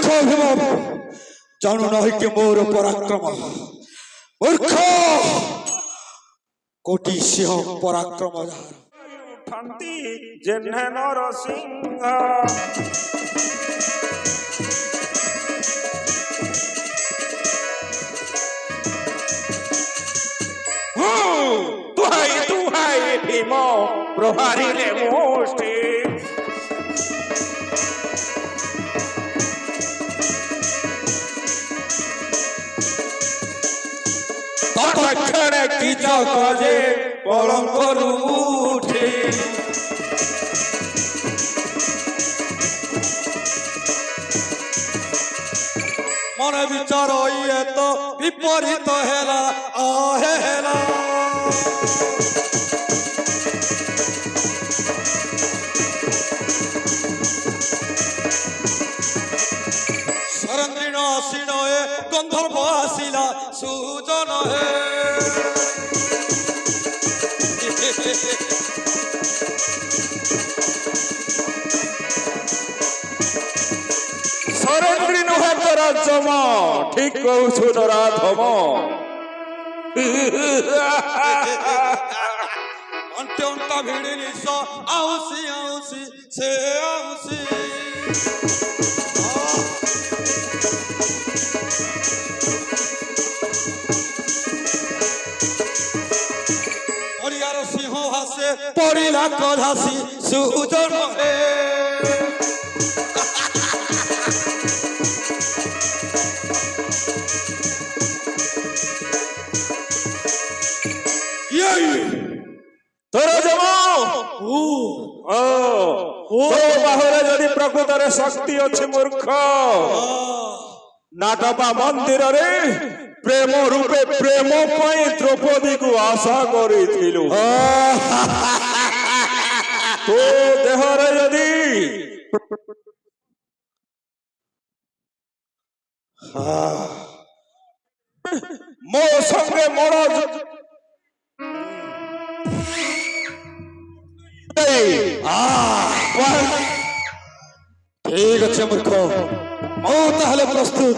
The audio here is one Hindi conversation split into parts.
भीम जानू ना कि मोर पराक्रम मूर्ख कोटि सिंह पराक्रम ठांती जेन्हे नरसिंह तुहाई तुहाई भीम प्रहारिले मुष्टि तत्क्षणे कीचक जे पलंकरु उठे मन विचार ये तो विपरीत हेला आहे हेला शरंद्रीन आसीन हे गंधर्व आसिला सुजन हे शरंद्री नुहे तोरा जमा ठीक कहू तोरा धम अंटे अंटा भिड़ी निश आउसी आउसी से आउसी परियार सिंह हासे परिला कधासी सुजन हे तोरा जमा बाहुरे जदि प्रकृतर शक्ति अच्छी मूर्ख नाटपा मंदिर रे प्रेम रूपे प्रेम द्रौपदी को आशा करी तो देहरे यदि मो संगे मोर ठीक अच्छे मूर्ख मो ताहले प्रस्तुत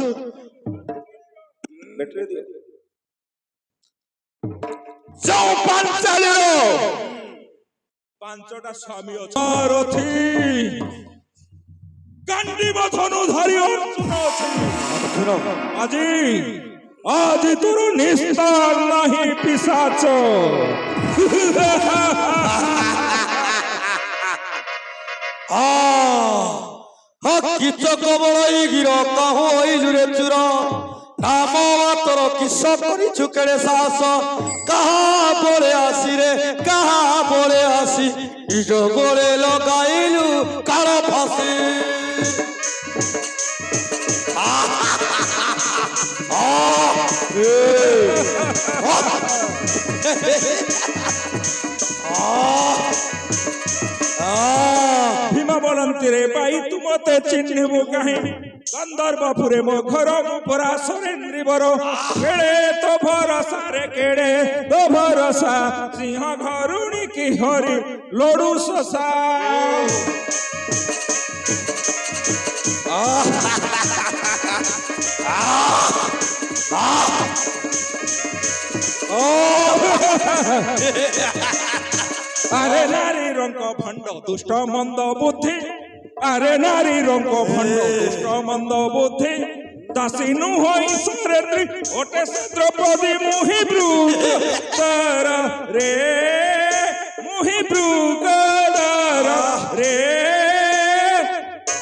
जाओ पांचाली पांचटा स्वामी अच्छी गांडी बधनु धरी अर्जुन अच्छी आज तोर निस्तार नहीं पिशाच किचक बड़ई गिर कहू रे चुर नाम तोर किस करी चुकेड़े साहस कहा बोले आसी रे कहा बोले आसी इज बोले लगाइलु काल फांसी भीमा बोलती रे भाई तुम मते चिन्हबु कहीं गंधर्वपुरे मो घर मुपरा सरेन्द्री बरो केड़े तो भरोसा रे केड़े तो भरोसा सिंह घरुणी की हरि लोडू ससा अरे नारी रंग भंड दुष्ट मंद बुद्धि अरे नारी रंग भंड दुष्ट मंद बुद्धि दासीनु होई सरेन्द्री ओटे द्रौपदी मुहि ब्रूकर रे मुहि ब्रूकर रे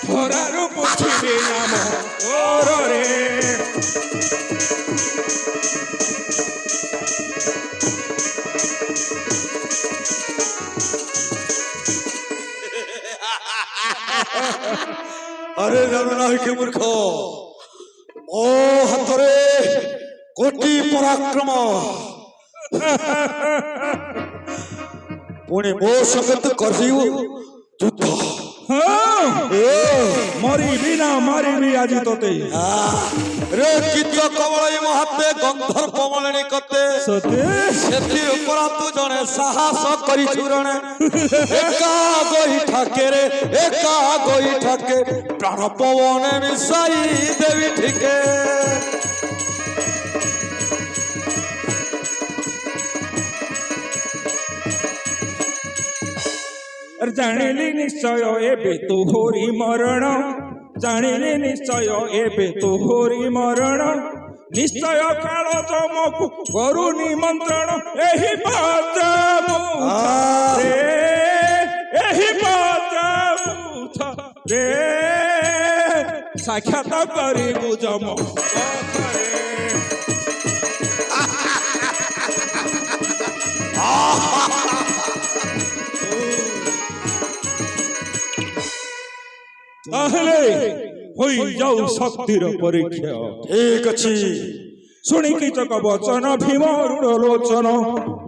थोरा रूप छिबे नाम और रे अरे रणनाही के मूर्ख ओ हतरे कोटि पराक्रम पुणे मो संगत करियो युद्ध হ্যাঁ মরিবি না মারিবি আজি তোতে রে কিচ কবଳଇ মহাতে গন্ধর্ব মলিনী কতে সতে সেতি উপর তু জনে সাহস করিছু রণে একা গোইঠাকে রে একা গোইঠাকে প্রাণ পবনে মিশাই দেবি ঠিকে জানিলি নিশ্চয় এবে তোহরি মরণ জানিলি নিশ্চয় এবে তোহরি মরণ নিশ্চয় কাଳ ତମକୁ କରୁ ନିମନ୍ତ୍ରଣ ଏହି ରେ ସାକ୍ଷାତ କରିବୁ ଯମ তাহলে হই যাও শক্তির পরীক্ষা ঠিক ଅଛି শুনি কীচক বচন ভীম রূঢ় লোচন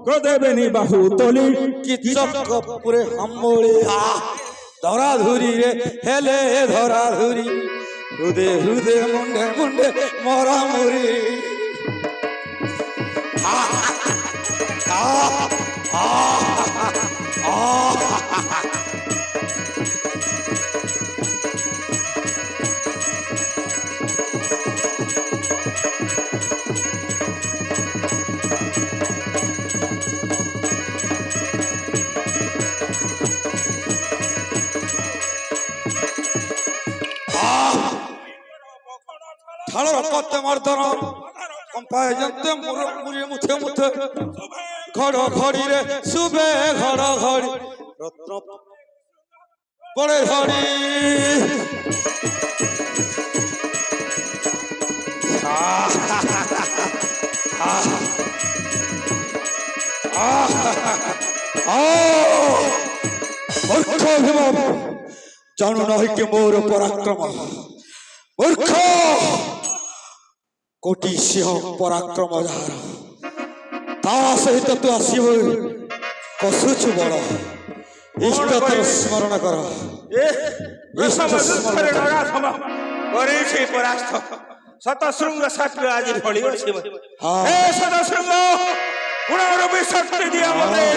কদেবেনি বাহু তলি কিচক পুরে হাম্বଳି ধরা ধুরি রে হেলে ধরা ধুরি হৃদে হৃদে মুন্ডে মুন্ডে মরা মুরি ঠাড় রকতে মর্দন কম্পায় জন্তে মুড়ি মুথে মুথে ঘড় ঘড়িরে শুবে ঘড় ঘড়ি রত্ন পড়ে ঘড়ি মূর্খ ভীম জানু নহি কি মোর পরাক্রম মূর্খ কোটি সিଂହ ପରାକ୍ରମ ଯାହାର ତା ସହିତ ତୁ ଆସିବୁ କସୁଛୁ ବଳ ଇଷ୍ଟ ତୋର ସ୍ମରଣ କର କରିଛି ପରାସ୍ତ ଶତଶୃଙ୍ଗ ସାତ୍ଵ ଆଜି ଫଳି ଅଛି ଏ ଶତଶୃଙ୍ଗ ଗୁଣର ବି ଶକ୍ତି ଦିଅ ମତେ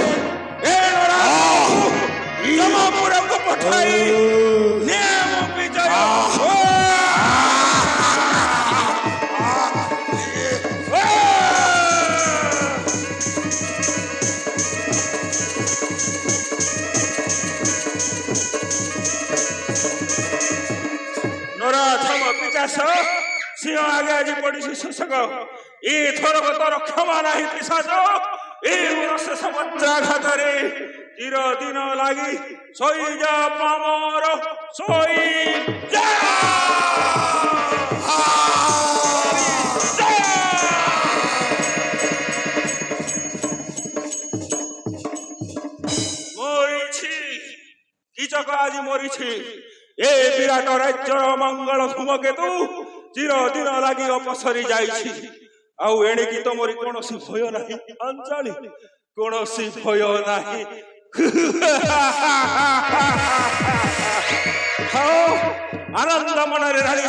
ଏ ଯମପୁରକୁ ପଠାଇ ନିୟମ ବିଜୟ সিଂହ ଆଗେ ଆଜି ପଡିଛି ଶୋଷକ ଏଥରକ ତୋର କ୍ଷମା ନାହିଁ ପିଶାଚ ଏଇ ଶେଷ ବଜ୍ରାଘାତରେ ଚିର ଦିନ ଲାଗି ଶୋଇଯା ପାମର ଶୋଇଯା মরিছি কীচক আଜି মরিছি ଏ ବିରାଟ ରାଜ୍ୟର ମଙ୍ଗଳ ଧୂମକେତୁ ଚିର ଦିନ ଲାଗି ଅପସରି ଯାଇଛି ଆଉ ଏଣିକି ତମରି କୌଣସି ଭୟ ନାହିଁ ଅଞ୍ଜଳି କୌଣସି ଭୟ ନାହିଁ ଆନନ୍ଦ ମନରେ ରାଣୀ